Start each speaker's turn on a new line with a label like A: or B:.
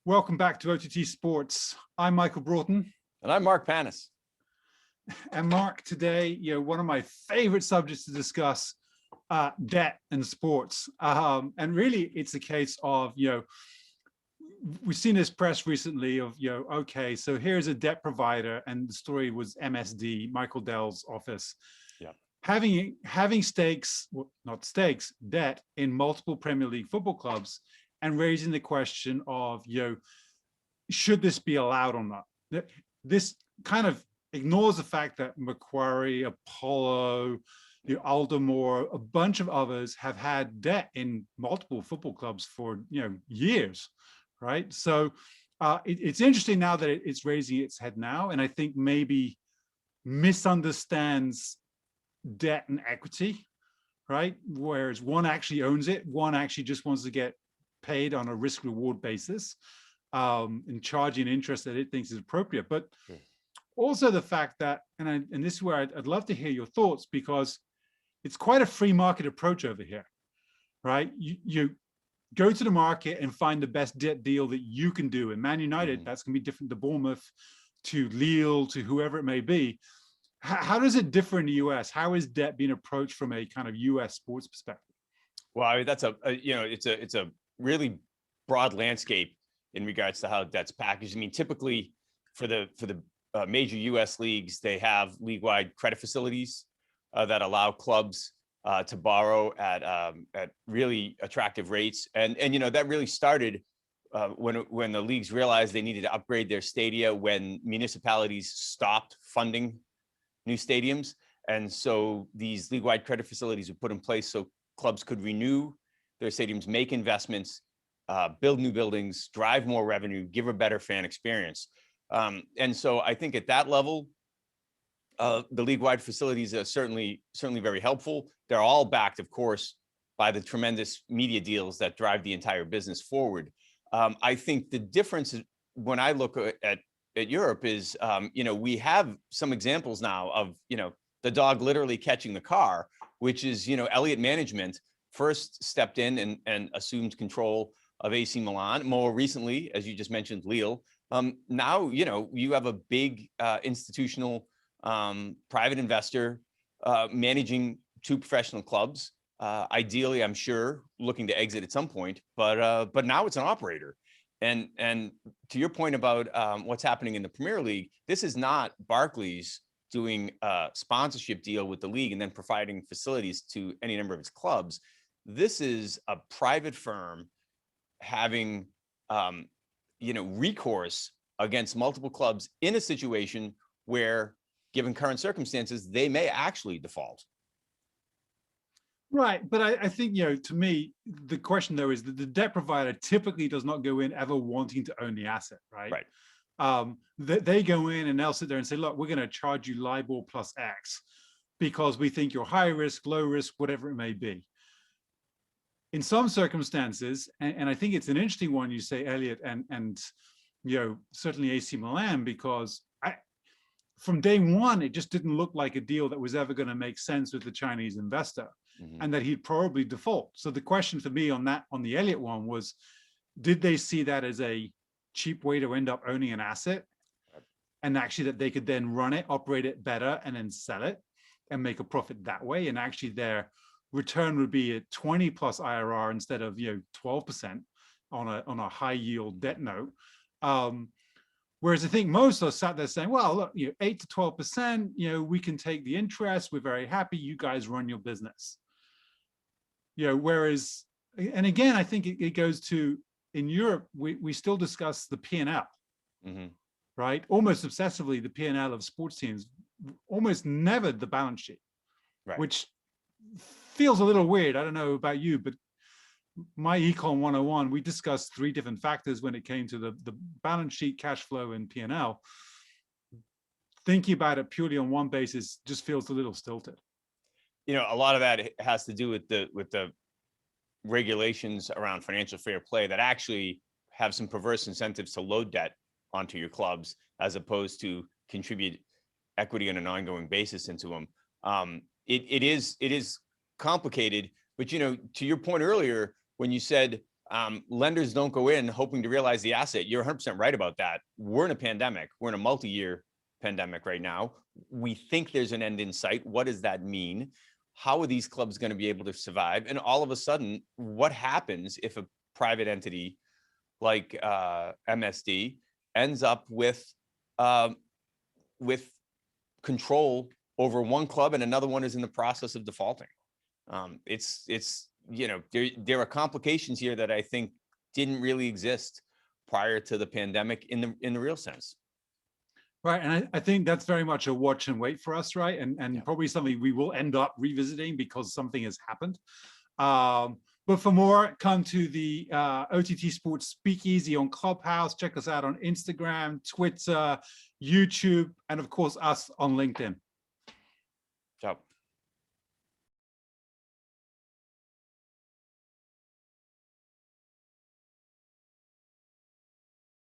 A: Welcome back to OTT Sports. I'm Michael Broughton.
B: And I'm Mark Panis.
A: And Mark, today, one of my favorite subjects to discuss, debt and sports. And really, it's a case of, we've seen this press recently of, okay, so here's a debt provider, and the story was MSD, Michael Dell's office.
B: Yeah.
A: Having stakes, well, not stakes, debt in multiple Premier League football clubs, and raising the question of, should this be allowed or not? This kind of ignores the fact that Macquarie, Apollo, Aldermore, a bunch of others have had debt in multiple football clubs for years, right? So it's interesting now that it's raising its head now, and I think maybe misunderstands debt and equity, right? Whereas one actually owns it, one actually just wants to get paid on a risk reward basis, and charging interest that it thinks is appropriate. But also the fact that, and this is where I'd love to hear your thoughts, because it's quite a free market approach over here, right? You go to the market and find the best debt deal that you can do. And Man United, that's going to be different to Bournemouth, to Lille, to whoever it may be. How does it differ in the US? How is debt being approached from a kind of US sports perspective?
B: Well, I mean, that's it's a really broad landscape in regards to how debt's packaged. I mean, typically for the major US leagues, they have league-wide credit facilities that allow clubs to borrow at really attractive rates. And that really started when the leagues realized they needed to upgrade their stadia, when municipalities stopped funding new stadiums. And so these league-wide credit facilities were put in place so clubs could renew their stadiums, make investments, build new buildings, drive more revenue, give a better fan experience. And so I think at that level, the league-wide facilities are certainly very helpful. They're all backed, of course, by the tremendous media deals that drive the entire business forward. I think the difference is, when I look at Europe, is we have some examples now of the dog literally catching the car, which is Elliott Management first stepped in and assumed control of AC Milan. More recently, as you just mentioned, Lille. Now you have a big institutional private investor managing two professional clubs. Ideally, I'm sure, looking to exit at some point, but now it's an operator. And to your point about what's happening in the Premier League, this is not Barclays doing a sponsorship deal with the league and then providing facilities to any number of its clubs. This is a private firm having recourse against multiple clubs in a situation where, given current circumstances, they may actually default.
A: Right, but I think, to me, the question though is that the debt provider typically does not go in ever wanting to own the asset, right?
B: Right.
A: They go in and they'll sit there and say, look, we're going to charge you LIBOR plus X because we think you're high risk, low risk, whatever it may be. In some circumstances, and I think it's an interesting one you say, Elliott, and certainly AC Milan, because from day one, it just didn't look like a deal that was ever going to make sense with the Chinese investor, and that he'd probably default. So the question for me on the Elliott one was, did they see that as a cheap way to end up owning an asset, and actually that they could then run it, operate it better, and then sell it and make a profit that way? And actually their return would be a 20 plus IRR instead of 12% on a high yield debt note. Whereas I think most are sat there saying, well, look, 8 to 12%, we can take the interest. We're very happy. You guys run your business. Whereas, and again, I think it goes to, in Europe, we still discuss the P&L, right? Almost obsessively, the P&L of sports teams, almost never the balance sheet,
B: right,
A: which feels a little weird. I don't know about you, but my Econ 101, we discussed 3 different factors when it came to the balance sheet, cash flow, and P&L. Thinking about it purely on one basis just feels a little stilted.
B: A lot of that has to do with the regulations around financial fair play that actually have some perverse incentives to load debt onto your clubs as opposed to contribute equity on an ongoing basis into them. It is complicated, but to your point earlier, when you said Lenders don't go in hoping to realize the asset. You're 100% right about that. We're in a pandemic. We're in a multi-year pandemic right now. We think there's an end in sight. What does that mean? How are these clubs going to be able to survive? And all of a sudden, what happens if a private entity like MSD ends up with control over one club and another one is in the process of defaulting? It's you know, there are complications here that I think didn't really exist prior to the pandemic in the real sense.
A: Right, and I think that's very much a watch and wait for us, right? And
B: Yeah.
A: probably something we will end up revisiting because something has happened. But for more, come to the OTT Sports Speakeasy on Clubhouse. Check us out on Instagram, Twitter, YouTube, and of course us on LinkedIn.
B: Ciao.